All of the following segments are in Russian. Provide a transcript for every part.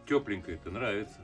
Тепленькое-то нравится.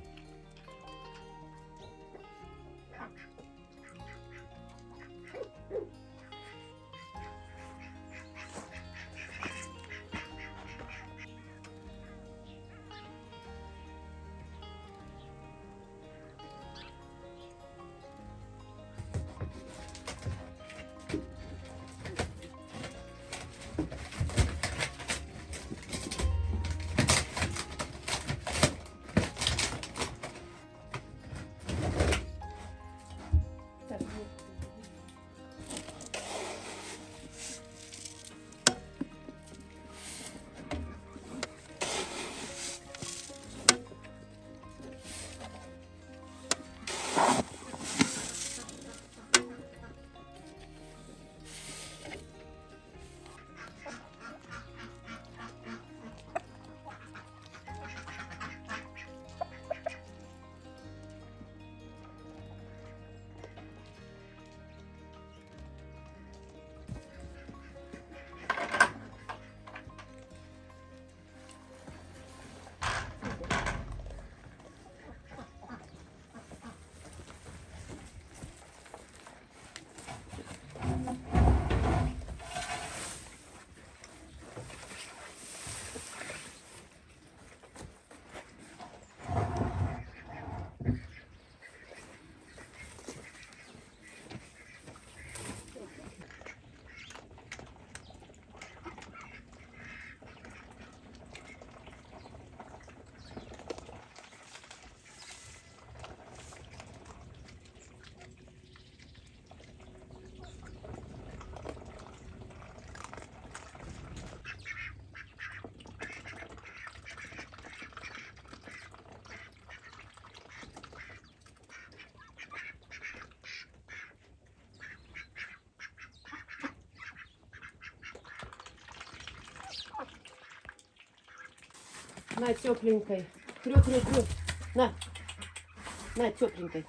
На, тепленькой. Хрю-хрю-хрю. На, тепленькой.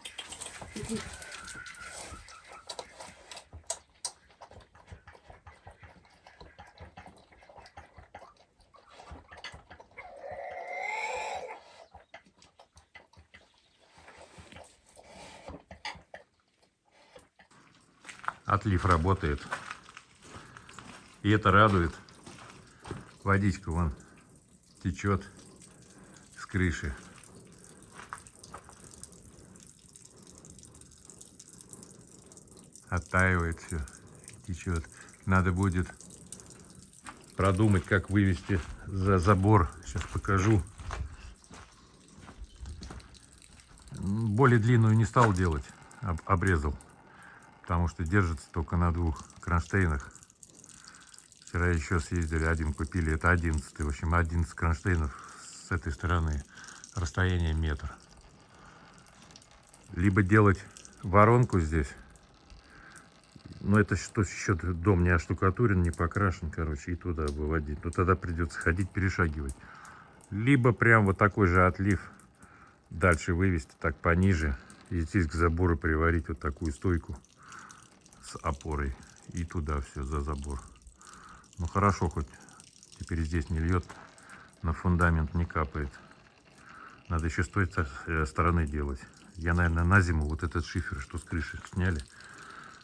Иди. Отлив работает. И это радует. Водичка вон течет с крыши. Оттаивает все, течет. Надо будет продумать, как вывести за забор. Сейчас покажу. Более длинную не стал делать, обрезал. Потому что держится только на 2 кронштейнах. Вчера еще съездили, один купили, это 11-й. В общем, 11 кронштейнов с этой стороны, расстояние метр. Либо делать воронку здесь, но это что еще дом не оштукатурен, не покрашен, короче, и туда выводить. Но тогда придется ходить, перешагивать. Либо прям вот такой же отлив дальше вывести, так пониже, и здесь к забору приварить вот такую стойку с опорой, и туда все за забор. Ну хорошо, хоть теперь здесь не льет, на фундамент не капает. Надо еще с той стороны делать. Я, наверное, на зиму вот этот шифер, что с крыши сняли,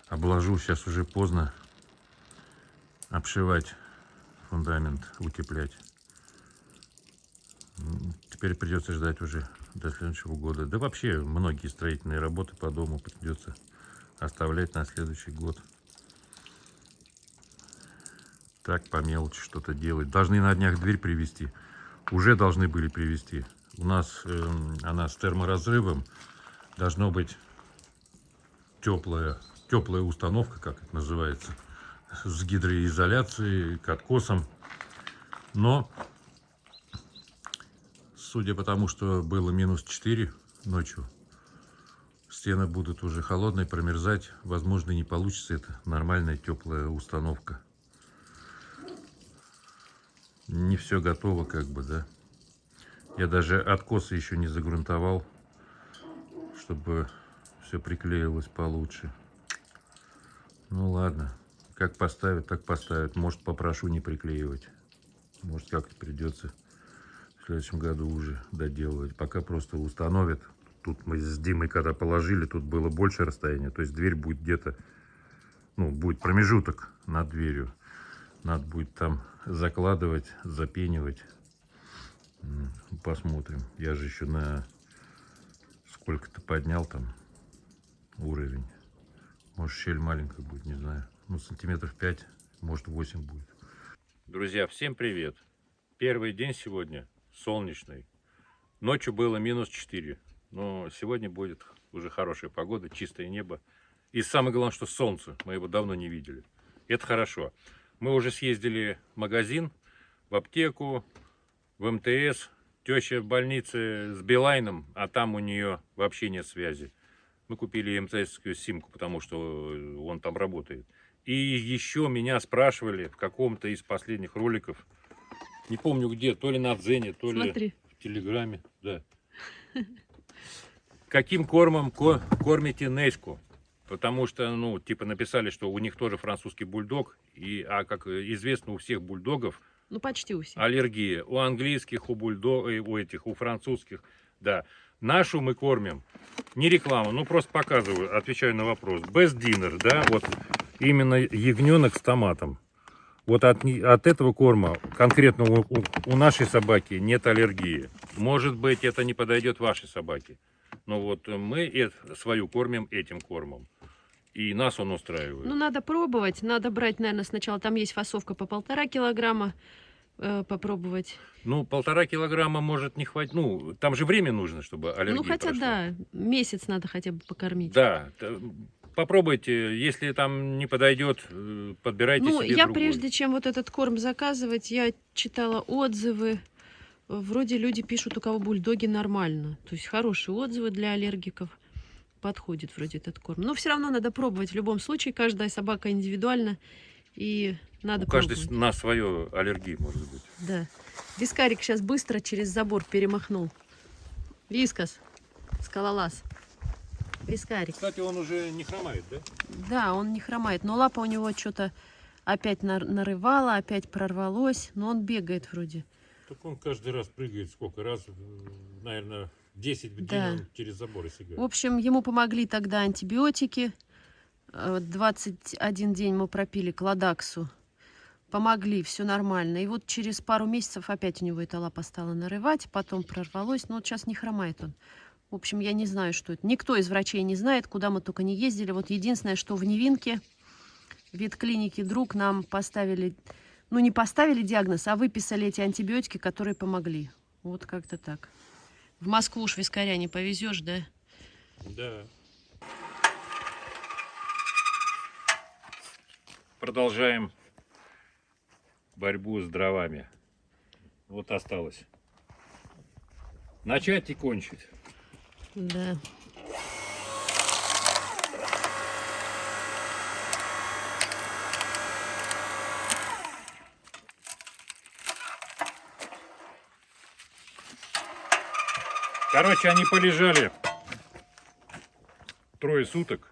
обложу. Сейчас уже поздно обшивать фундамент, утеплять. Теперь придется ждать уже до следующего года. Да вообще многие строительные работы по дому придется оставлять на следующий год. Так по мелочи что-то делать. Должны на днях дверь привезти. Уже должны были привезти. У нас она с терморазрывом. Должно быть теплая установка, как это называется, с гидроизоляцией, к откосам. Но, судя по тому, что было -4 ночью, стены будут уже холодные, промерзать. Возможно, не получится это нормальная теплая установка. Не все готово, как бы, да. Я даже откосы еще не загрунтовал, чтобы все приклеилось получше. Ну ладно, как поставят, так поставят. Может, попрошу не приклеивать. Может, как-то придется в следующем году уже доделывать. Пока просто установят. Тут мы с Димой когда положили, тут было больше расстояние. То есть дверь будет где-то, ну, будет промежуток над дверью. Надо будет там закладывать, запенивать. Посмотрим. Я же еще на сколько-то поднял там уровень. Может, щель маленькая будет, не знаю. Ну, сантиметров 5, может, 8 будет. Друзья, всем привет. Первый день сегодня солнечный. Ночью было -4. Но сегодня будет уже хорошая погода, чистое небо. И самое главное, что солнце. Мы его давно не видели. Это хорошо. Мы уже съездили в магазин, в аптеку, в МТС. Теща в больнице с Билайном, а там у нее вообще нет связи. Мы купили МТС-скую симку, потому что он там работает. И еще меня спрашивали в каком-то из последних роликов, не помню где, то ли на Дзене, то ли в Телеграме, да. Каким кормом кормите Неську? Потому что, ну, типа написали, что у них тоже французский бульдог, а как известно, у всех бульдогов, Ну, почти у всех. аллергия. У английских, у французских, да. Нашу мы кормим, не рекламу, ну просто показываю, отвечаю на вопрос. Best Dinner, да, вот именно ягненок с томатом. Вот от этого корма конкретно у нашей собаки нет аллергии. Может быть, это не подойдет вашей собаке. Но вот мы свою кормим этим кормом. И нас он устраивает. Ну, надо пробовать. Надо брать, наверное, сначала. Там есть фасовка по 1,5 килограмма. Попробовать. Ну, 1,5 килограмма может не хватить. Ну, там же время нужно, чтобы аллергия Ну, хотя прошла. да, месяц надо хотя бы покормить. Да, попробуйте. Если там не подойдет, подбирайте Ну, себе я другой. прежде чем вот этот корм заказывать, я читала отзывы. Вроде люди пишут, у кого бульдоги нормально. То есть хорошие отзывы для аллергиков. Подходит вроде этот корм. Но все равно надо пробовать. В любом случае, каждая собака индивидуальна. И надо У каждой пробовать. на свою аллергию может быть. Да. Вискарик сейчас быстро через забор перемахнул. Вискас. Скалолаз. Вискарик. Кстати, он уже не хромает, да? Да, он не хромает. Но лапа у него что-то опять нарывала, опять прорвалось. Но он бегает вроде. Так он каждый раз прыгает сколько раз, наверное, 10 в день Да. он через забор сигает. В общем, ему помогли тогда антибиотики. 21 день мы пропили кладаксу. Помогли, все нормально. И вот через пару месяцев опять у него эта лапа стала нарывать, потом прорвалось. Но вот сейчас не хромает он. В общем, я не знаю, что это. Никто из врачей не знает, куда мы только не ездили. Вот единственное, что в Невинке, в ветклинике «Друг» нам поставили, ну не поставили диагноз, а выписали эти антибиотики, которые помогли. Вот как-то так. В Москву уж вискаря не повезешь, да? Да. Продолжаем борьбу с дровами. Вот осталось. Начать и кончить. Да. Короче, они полежали 3 суток,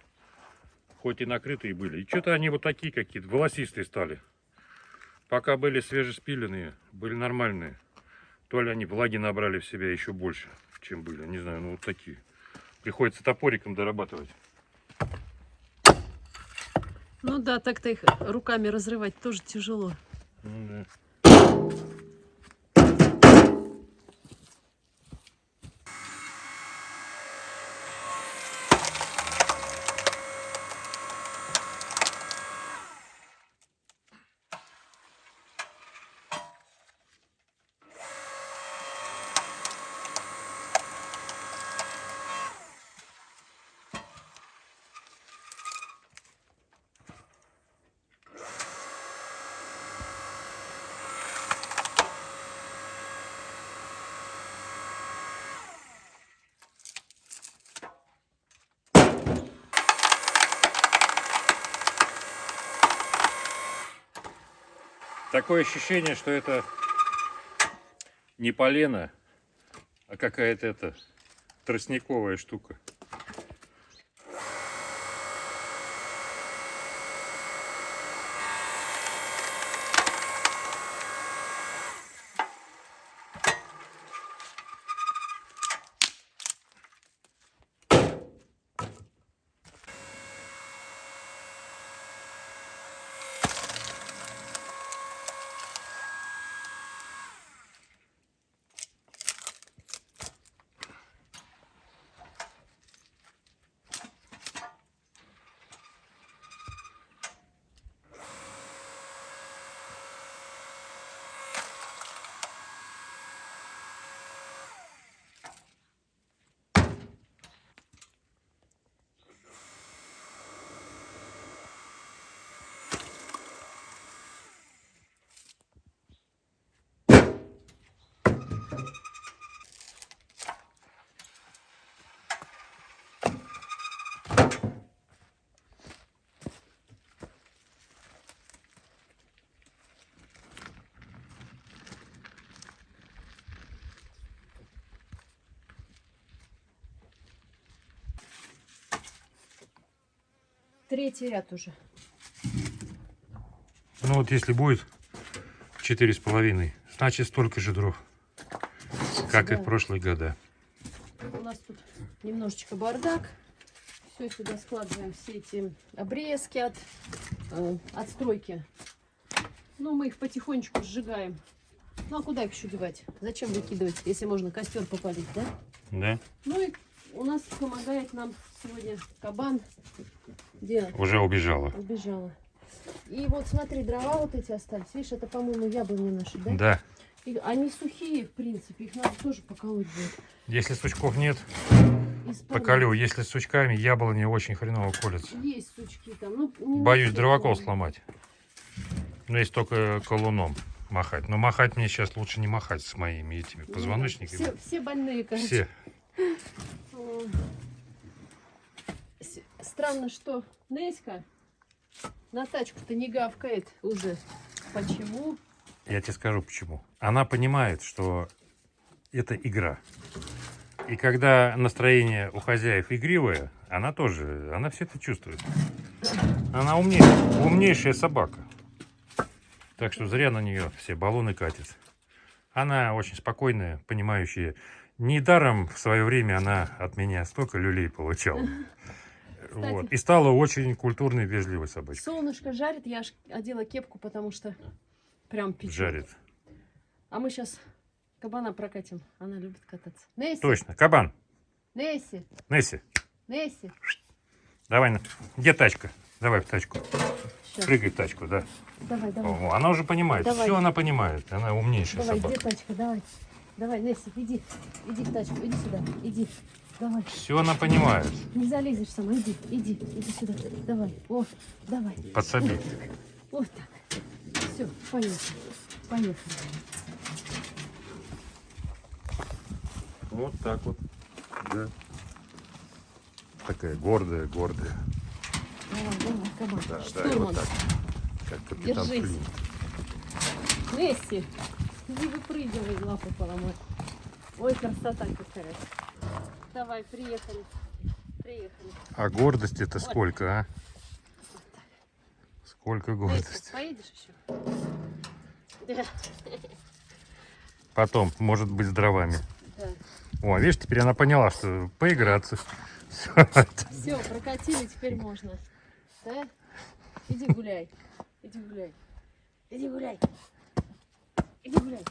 хоть и накрытые были. И что-то они вот такие какие-то, волосистые стали. Пока были свежеспиленные, были нормальные. То ли они влаги набрали в себя еще больше, чем были. Не знаю, ну вот такие. Приходится топориком дорабатывать. Ну да, так-то их руками разрывать тоже тяжело. Ну да. Такое ощущение, что это не полено, а какая-то тростниковая штука. третий ряд уже. Ну вот если будет 4,5, значит столько же дров, как и Да. в прошлые года. У нас тут немножечко бардак. Все сюда складываем, все эти обрезки от стройки. Ну, мы их потихонечку сжигаем. Ну, а куда их еще девать? Зачем выкидывать, если можно костер попалить, да? Да? Ну и у нас помогает нам сегодня кабан. Где Уже убежала. убежала? И вот смотри, дрова вот эти остались. Видишь, это, по-моему, яблони наши, да? Да. И они сухие, в принципе. Их надо тоже поколоть будет. Если сучков нет, Из поколю. Если с сучками, яблони очень хреново колятся. Есть сучки там. Ну, не Боюсь на дроваков все. сломать. Но если только колуном махать. Но махать мне сейчас лучше не махать с моими этими позвоночниками. Все больные, короче. Все. М. Странно, что Неська на тачку-то не гавкает уже. Почему? Я тебе скажу почему. Она понимает, что это игра. И когда настроение у хозяев игривое, она все это чувствует. Она умнейшая собака. Так что зря на нее все баллоны катят. Она очень спокойная, понимающая. Недаром в свое время она от меня столько люлей получала. Вот. И стала очень культурной, вежливой собачкой. Солнышко жарит, я аж одела кепку, потому что прям печет. Жарит. А мы сейчас кабана прокатим. Она любит кататься. Несси, Точно. Кабан. Несси, Несси, Несси. давай. Где тачка? Давай в тачку. Щас. Прыгай в тачку, да. Давай, давай. О, она уже понимает. Давай. Все она понимает. Она умнейшая Давай, собака. где тачка? Давай. Давай, Несси, иди. Иди в тачку, иди сюда. Иди. Давай. Все она понимает. Не залезешь сама. Иди сюда. Давай. О, давай. Подсоби. Вот так. Все, поехали. Поехали. Вот так вот. Да. Такая гордая. Давай, кабан. Да, и Штурман. вот так. Как капитан Держись. Флинт. Несси, не выпрыгивай, лапу поломай. Ой, красота какая. Давай, приехали. Приехали. А гордость это сколько, а? Сколько Несси, гордости. поедешь еще? Да. Потом, может быть, с дровами. Да. О, видишь, теперь она поняла, что поиграться. Все, прокатили, теперь можно. Да? Иди гуляй. Иди гуляй. Иди гуляй. Иди гуляй.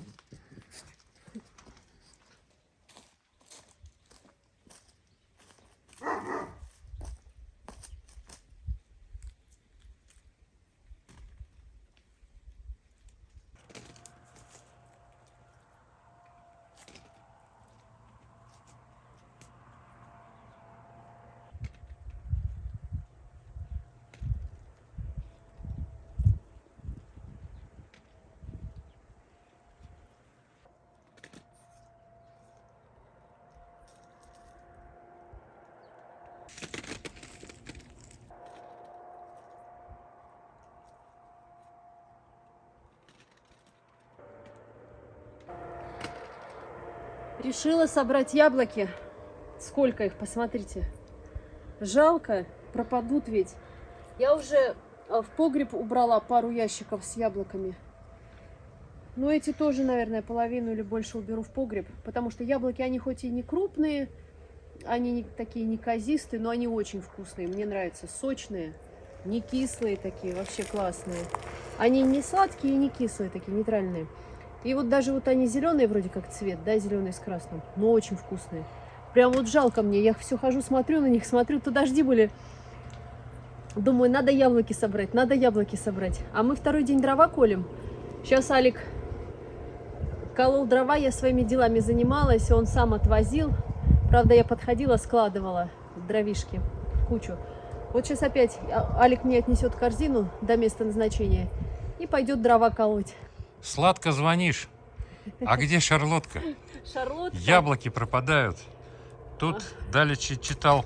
Решила собрать яблоки. Сколько их, посмотрите. Жалко, пропадут ведь. Я уже в погреб убрала пару ящиков с яблоками. Но эти тоже, наверное, половину или больше уберу в погреб. Потому что яблоки, они хоть и не крупные, они не такие неказистые, но они очень вкусные. Мне нравятся, сочные, не кислые такие, вообще классные. Они не сладкие и не кислые такие, нейтральные. И вот даже вот они зеленые вроде как цвет, да, зеленый с красным, но очень вкусные. Прям вот жалко мне, я все хожу, смотрю на них, смотрю, то дожди были. Думаю, надо яблоки собрать. А мы второй день дрова колем. Сейчас Алик колол дрова, я своими делами занималась, он сам отвозил. Правда, я подходила, складывала дровишки в кучу. Вот сейчас опять Алик мне отнесет корзину до места назначения и пойдет дрова колоть. Сладко звонишь. А где Шарлотка? Шарлотка. Яблоки пропадают. Тут Далечи читал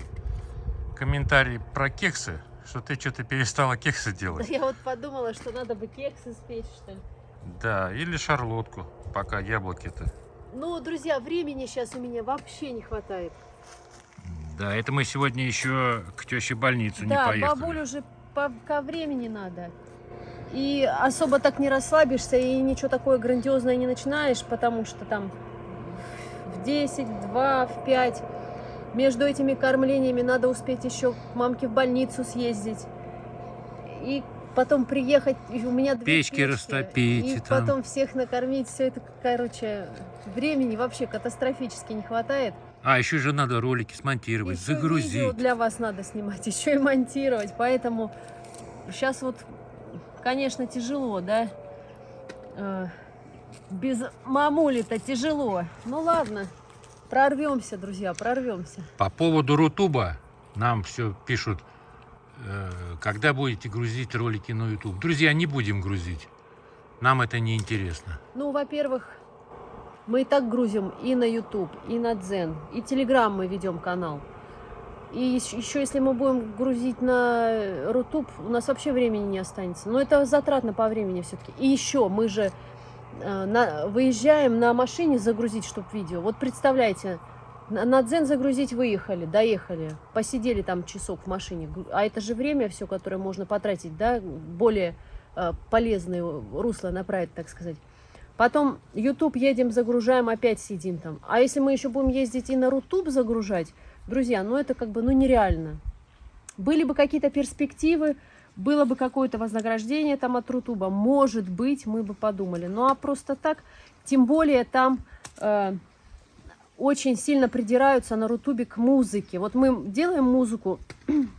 комментарий про кексы, что ты что-то перестала кексы Да делать. я вот подумала, что надо бы кексы спечь, что ли. Да, или шарлотку, пока яблоки-то. Ну, друзья, времени сейчас у меня вообще не хватает. Да, это мы сегодня еще к теще в больницу не Да, поехали. бабуль уже ко времени надо. И особо так не расслабишься и ничего такое грандиозное не начинаешь, потому что там в 10, в 2, в 5 между этими кормлениями надо успеть еще к мамке в больницу съездить. И потом приехать, и у меня 2 Печки растопить. и там. потом всех накормить. Все это, короче, времени вообще катастрофически не хватает. А, еще же надо ролики смонтировать, Еще загрузить. видео для вас надо снимать, еще и монтировать. Поэтому сейчас вот, конечно, тяжело, да? Без мамули-то тяжело. Ну ладно, прорвемся, друзья, прорвемся. По поводу Рутуба нам все пишут, когда будете грузить ролики на YouTube. Друзья, не будем грузить. Нам это не интересно. Ну, во-первых, мы и так грузим и на YouTube, и на Дзен, и Telegram мы ведем канал. И еще если мы будем грузить на Рутуб, у нас вообще времени не останется. Но это затратно по времени все-таки. И еще мы же выезжаем на машине загрузить, чтобы видео. Вот представляете, на Дзен загрузить выехали, доехали, посидели там часок в машине. А это же время все, которое можно потратить, да, более полезное русло направить, так сказать. Потом YouTube едем, загружаем, опять сидим там. А если мы еще будем ездить и на Рутуб загружать, друзья, ну это как бы, ну нереально. Были бы какие-то перспективы, было бы какое-то вознаграждение там от Рутуба, может быть, мы бы подумали. Ну а просто так, тем более там очень сильно придираются на Рутубе к музыке. Вот мы делаем музыку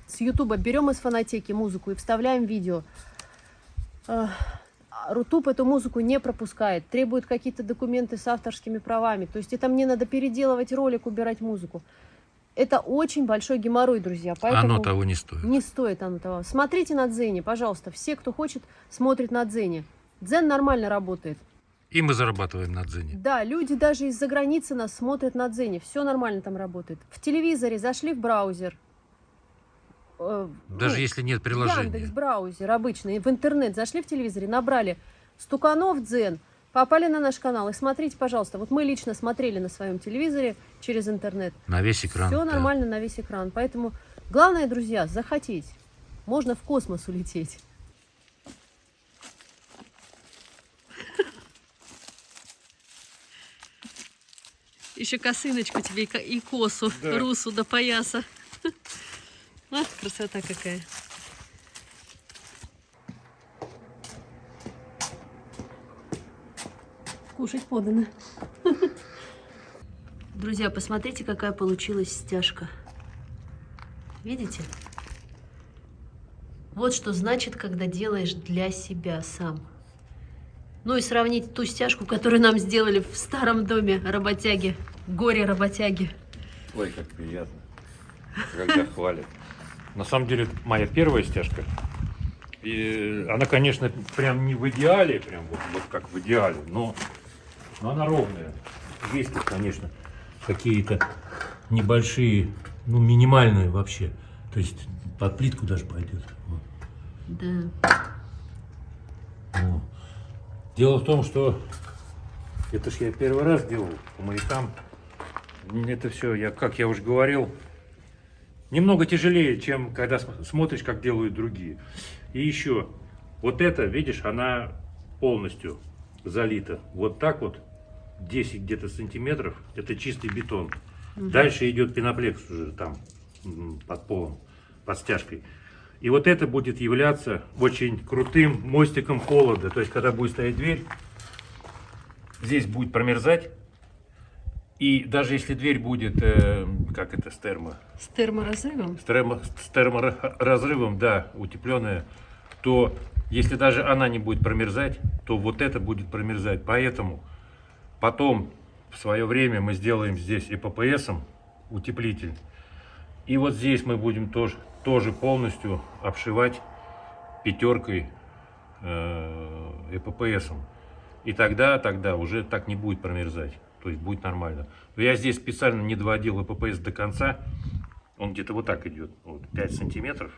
с Ютуба, берем из фонотеки музыку и вставляем видео. Рутуб эту музыку не пропускает, требует какие-то документы с авторскими правами. То есть это мне надо переделывать ролик, убирать музыку. Это очень большой геморрой, друзья. Поэтому Оно того не стоит. Не стоит оно того. Смотрите на Дзене, пожалуйста. Все, кто хочет, смотрит на Дзене. Дзен нормально работает. И мы зарабатываем на Дзене. Да, люди даже из-за границы нас смотрят на Дзене. Все нормально там работает. В телевизоре зашли в браузер. Даже если нет приложения. Яндекс.Браузер обычный. В интернет зашли в телевизоре, набрали Стуканов Дзен, попали на наш канал. И смотрите, пожалуйста, вот мы лично смотрели на своем телевизоре через интернет. На весь экран. Все да. нормально на весь экран. Поэтому главное, друзья, захотеть. Можно в космос улететь. Еще косыночку тебе и косу, Да. русу до пояса. Ах, красота какая. Кушать подано. Друзья, посмотрите, какая получилась стяжка. Видите? Вот что значит, когда делаешь для себя сам. Ну и сравнить ту стяжку, которую нам сделали в старом доме работяги, горе-работяги. Ой, как приятно, когда хвалят. На самом деле, это моя первая стяжка. И она, конечно, прям не в идеале, прям вот как в идеале, но она ровная. Есть тут, конечно, какие-то небольшие, ну, минимальные вообще. То есть под плитку даже пойдет. Вот. Да. Ну, дело в том, что это ж я первый раз делал по маякам. Это все, как я уже говорил, немного тяжелее, чем когда смотришь, как делают другие. И еще, вот это, видишь, она полностью залита. Вот так вот, 10 где-то сантиметров, это чистый бетон. Дальше идет пеноплекс уже там, под полом, под стяжкой. И вот это будет являться очень крутым мостиком холода. То есть, когда будет стоять дверь, здесь будет промерзать. И даже если дверь будет, как это, С терморазрывом? с терморазрывом, да, утепленная, то если даже она не будет промерзать, то вот это будет промерзать. Поэтому потом в свое время мы сделаем здесь ЭППСом утеплитель. И вот здесь мы будем тоже полностью обшивать пятеркой ЭППСом. И тогда уже так не будет промерзать. То есть будет нормально. Но я здесь специально не доводил ЭППС до конца. Он где-то вот так идет. Вот 5 сантиметров.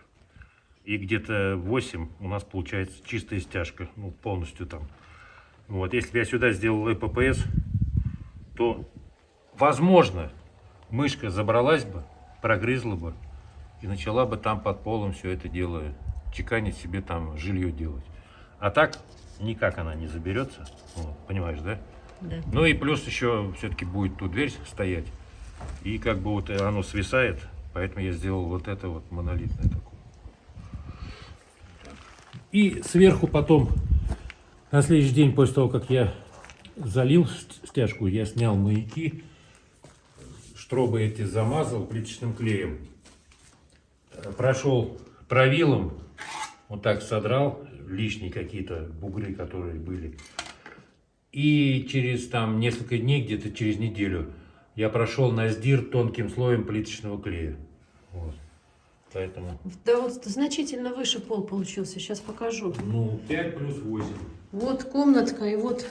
И где-то 8 у нас получается чистая стяжка. Ну, полностью там. Вот. Если бы я сюда сделал ЭППС, то, возможно, мышка забралась бы, прогрызла бы и начала бы там под полом все это дело чеканить себе там жилье делать. А так никак она не заберется, вот, понимаешь, да? Да. Ну и плюс еще все-таки будет тут дверь стоять, и как бы вот оно свисает, поэтому я сделал вот это вот монолитное такое. И сверху потом, на следующий день после того, как я залил стяжку, я снял маяки, штробы эти замазал плиточным клеем, прошел правилом, вот так содрал лишние какие-то бугры, которые были. И через там несколько дней, где-то через неделю, я прошел на сдир тонким слоем плиточного клея. Вот. Поэтому... Да вот значительно выше пол получился. Сейчас покажу. Ну, 5 плюс 8. Вот комнатка, и вот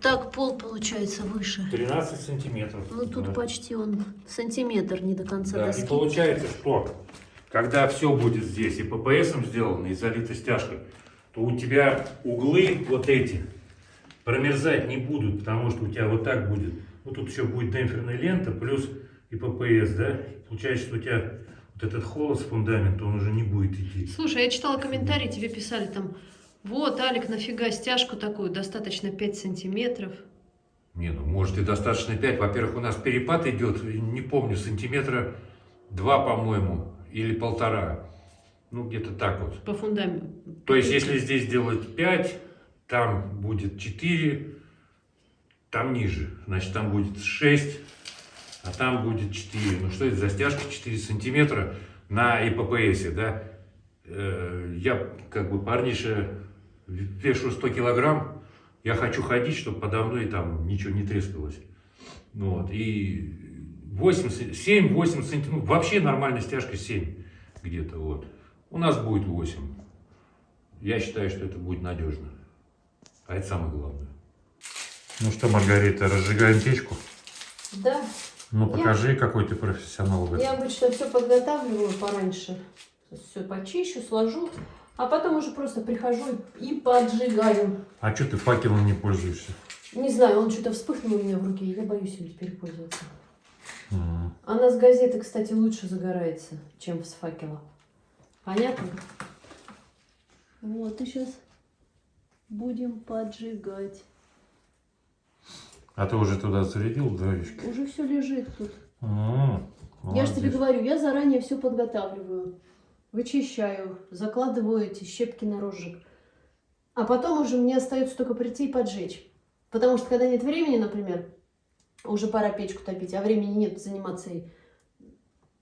так пол получается выше. 13 сантиметров. Ну тут да. почти он сантиметр не до конца Да, доски. и получается, что когда все будет здесь и ППСом сделано, и залито стяжкой, то у тебя углы вот эти промерзать не будут, потому что у тебя вот так будет. Ну тут еще будет демпферная лента, плюс и ППС, да? Получается, что у тебя вот этот холод с фундамента, он уже не будет идти. Слушай, я читала комментарии, тебе писали там, вот, Алик, нафига стяжку такую, достаточно 5 сантиметров. Не, ну может и достаточно 5. Во-первых, у нас перепад идет, не помню, сантиметра 2, по-моему, или 1,5. Ну где-то так вот. По фундаменту. То есть, если здесь делать 5, там будет 4, там ниже. Значит, там будет 6, а там будет 4. Ну что это за стяжка 4 сантиметра на ИППСе, да? Я как бы парниша вешу 100 килограмм, я хочу ходить, чтобы подо мной там ничего не трескалось. Ну, вот, и 7-8 сантиметров, ну, вообще нормальная стяжка 7 где-то, вот. У нас будет 8. Я считаю, что это будет надежно. А это самое главное. Ну что, Маргарита, разжигаем печку? Да. Ну покажи, какой ты профессионал в этом. Я обычно все подготавливаю пораньше. Все почищу, сложу. А потом уже просто прихожу и поджигаю. А что ты факелом не пользуешься? Не знаю, он что-то вспыхнул у меня в руке, и я боюсь им теперь пользоваться. Угу. Она с газеты, кстати, лучше загорается, чем с факела. Понятно? Вот, и сейчас будем поджигать. А ты уже туда зарядил дровишки? Уже все лежит тут. Я Я же тебе говорю, я заранее все подготавливаю. Вычищаю, закладываю эти щепки на розжиг. А потом уже мне остается только прийти и поджечь. Потому что когда нет времени, например, уже пора печку топить, а времени нет заниматься ей.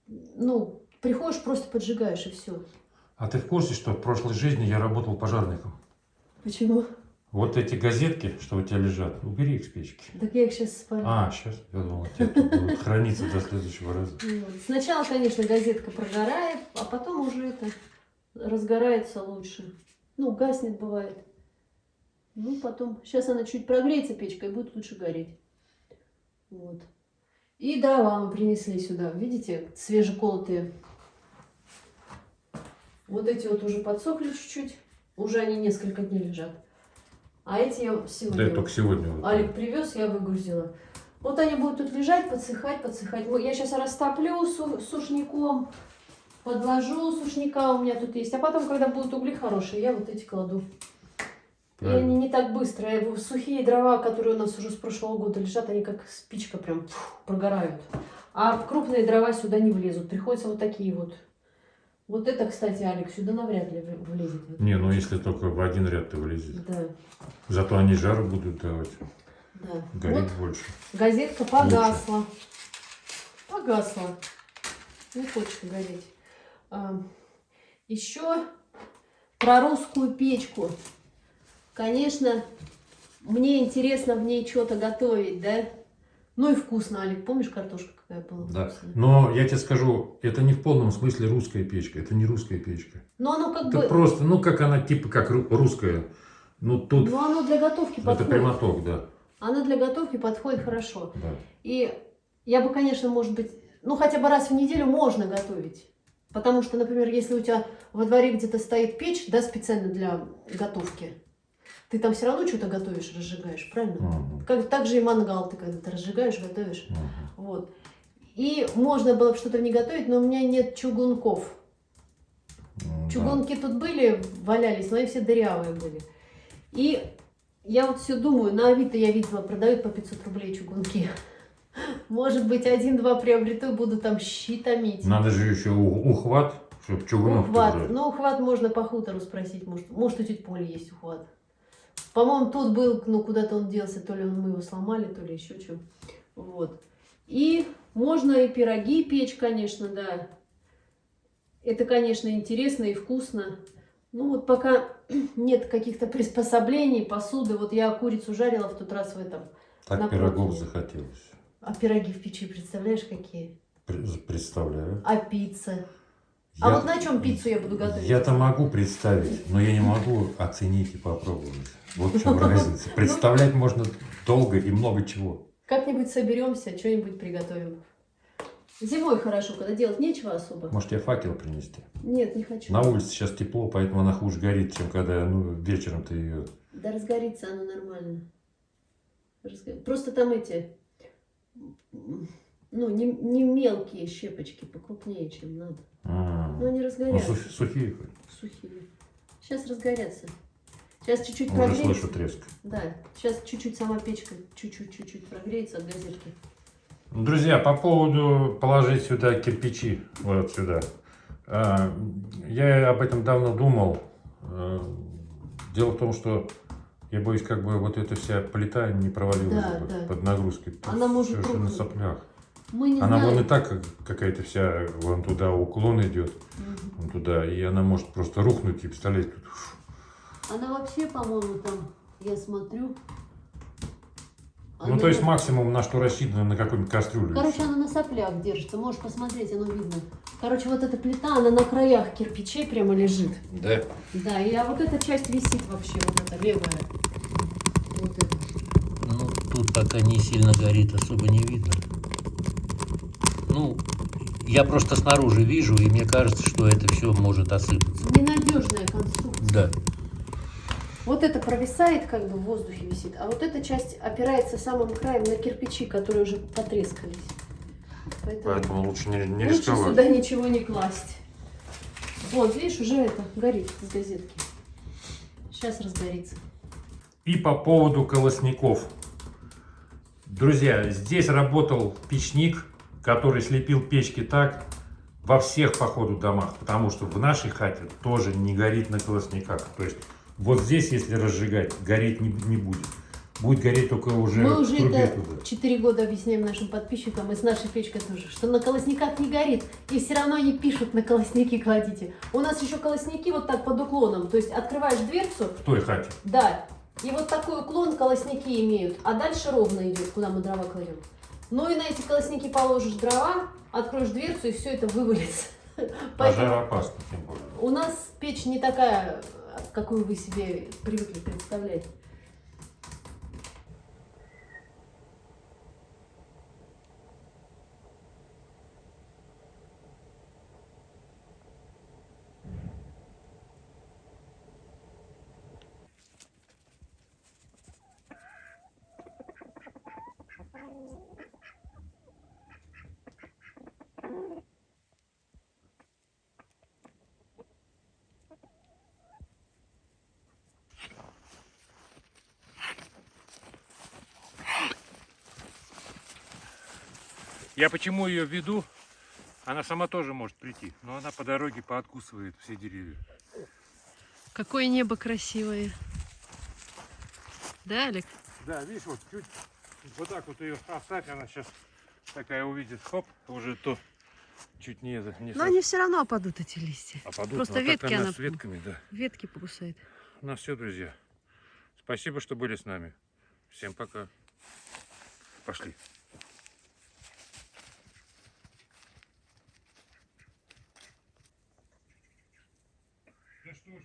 Ну, приходишь, просто поджигаешь и все. А ты в курсе, что в прошлой жизни я работал пожарником? Почему? Вот эти газетки, что у тебя лежат, убери их с печки. Так я их сейчас спалю. А, сейчас, я думал, у тебя тут будут храниться до следующего раза. Сначала, конечно, газетка прогорает, а потом уже это разгорается лучше. Ну, гаснет бывает. Ну, потом. Сейчас она чуть прогреется, печка, и будет лучше гореть. Вот. И дрова мы принесли сюда. Видите, свежеколотые. Вот эти вот уже подсохли чуть-чуть. Уже они несколько дней лежат. А эти я сегодня... Да, только сегодня. Вот. Алик привез, я выгрузила. Вот они будут тут лежать, подсыхать, подсыхать. Я сейчас растоплю сушняком, подложу сушняка, у меня тут есть. А потом, когда будут угли хорошие, я вот эти кладу. И они не так быстро. Сухие дрова, которые у нас уже с прошлого года лежат, они как спичка прям прогорают. А крупные дрова сюда не влезут. Приходится вот такие вот. Вот это, кстати, Алик, сюда навряд ли влезет. Не, ну если только в один ряд-то влезет. Да. Зато они жару будут давать. Да. Горит Вот больше. газетка погасла. Погасла. Не хочет гореть. Еще про русскую печку. Конечно, мне интересно в ней что-то готовить, да? Ну и вкусно, Алик. Помнишь, картошка какая была? Да. Вкусная? Но я тебе скажу, это не в полном смысле русская печка. Это не русская печка. Но оно как Это бы... просто, ну как она, типа как русская. Ну тут Ну оно для готовки это подходит. прямоток, да. Оно для готовки подходит хорошо. Да. И я бы, конечно, может быть, ну хотя бы раз в неделю можно готовить. Потому что, например, если у тебя во дворе где-то стоит печь, да, специально для готовки, ты там все равно что-то готовишь, разжигаешь, правильно? Как, так же и мангал ты когда-то разжигаешь, готовишь. Вот. И можно было бы что-то в ней готовить, но у меня нет чугунков. Чугунки тут были, валялись, но они все дырявые были. И я вот все думаю, на Авито я видела, продают по 500 рублей чугунки. Может быть, один-два приобрету и буду там щи томить. Надо же еще ухват, чтобы чугунок Ухват. тоже. Ну, ухват можно по хутору спросить. Может у тети Поли есть ухват. По-моему, тут был, ну, куда-то он делся. То ли мы его сломали, то ли еще что. Вот. И можно и пироги печь, конечно, да. Это, конечно, интересно и вкусно. Ну, вот пока нет каких-то приспособлений, посуды. Вот я курицу жарила в тот раз в этом. Так пирогов захотелось. А пироги в печи, представляешь, какие? Представляю. А пицца? А вот на чем пиццу я буду готовить? Я-то могу представить, но я не могу оценить и попробовать. Вот в чем разница. Представлять можно долго и много чего. Как-нибудь соберемся, что-нибудь приготовим. Зимой хорошо, когда делать нечего особо. Может, тебе факел принести? Нет, не хочу. На улице сейчас тепло, поэтому она хуже горит, чем когда вечером ты ее... Да разгорится она нормально. Просто там эти, ну, не мелкие щепочки, покрупнее, чем надо. Но они Ну, разгорятся. сухие. Сухие. Сейчас разгорятся. Сейчас чуть-чуть Уже прогреется. слышу треск. Да, сейчас чуть-чуть сама печка, чуть-чуть прогреется от газетки. Друзья, по поводу положить сюда кирпичи, вот сюда. Я об этом давно думал. Дело в том, что я боюсь, как бы вот эта вся плита не провалилась Да, бы да. под нагрузкой. Она может совершенно рухнуть. соплях. Мы не Она знаем. вон и так какая-то вся вон туда уклон идет, вон туда, и она может просто рухнуть и представлять тут. Она вообще, по-моему, там, я смотрю. Ну, то есть максимум, на что рассчитано, на какую-нибудь кастрюлю. Короче, она на соплях держится. Можешь посмотреть, оно видно. Короче, вот эта плита, она на краях кирпичей прямо лежит. Да. Да, а вот эта часть висит вообще, вот эта левая. Вот эта. Ну, тут пока не сильно горит, особо не видно. Ну, я просто снаружи вижу, и мне кажется, что это все может осыпаться. Ненадежная конструкция. Да. Вот это провисает, как бы в воздухе висит, а вот эта часть опирается самым краем на кирпичи, которые уже потрескались. Поэтому лучше не лучше рисковать. сюда ничего не класть. Вот, видишь, уже это горит с газетки. Сейчас разгорится. И по поводу колосников. Друзья, здесь работал печник, который слепил печки так во всех, походу, домах, потому что в нашей хате тоже не горит на колосниках. То есть вот здесь, если разжигать, гореть не будет. Будет гореть только уже Мы в уже трубе это туда. 4 года объясняем нашим подписчикам, и с нашей печкой тоже, что на колосниках не горит. И все равно они пишут, на колосники кладите. У нас еще колосники вот так под уклоном. То есть открываешь дверцу, В той хате. да, и вот такой уклон колосники имеют. А дальше ровно идет, куда мы дрова кладем. Ну и на эти колосники положишь дрова, откроешь дверцу, и все это вывалится. Пожароопасно, тем более. У нас печь не такая, какую вы себе привыкли представлять. Я почему ее веду? Она сама тоже может прийти, но она по дороге пооткусывает все деревья. Какое небо красивое. Да, Олег? Да, видишь, вот чуть вот так вот ее оставь, она сейчас такая увидит, хоп, уже то чуть не Но они все равно опадут, эти листья. опадут. Просто Ну, а так ветки она с ветками, да. ветки покусает. Ну все, друзья. Спасибо, что были с нами. Всем пока. Пошли. Да что ж